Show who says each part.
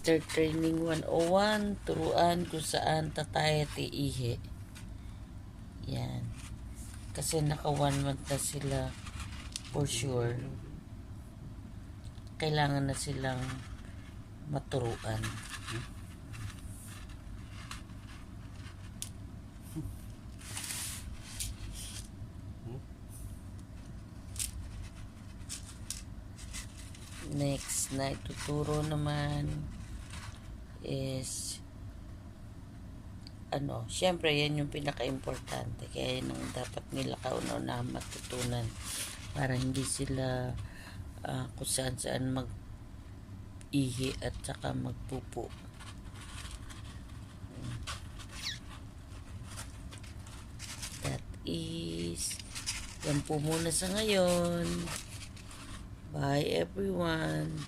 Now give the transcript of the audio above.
Speaker 1: Sister Training 101, turuan kung saan tatay at iihi. Yan. Kasi naka 1 month na sila for sure. Kailangan na silang maturuan. Next na ituturo naman is syempre yan yung pinaka-importante, kaya yan ang dapat nila kauna-una matutunan para hindi sila kung saan mag-ihi at saka magpupo. That is yan po muna sa ngayon. Bye everyone.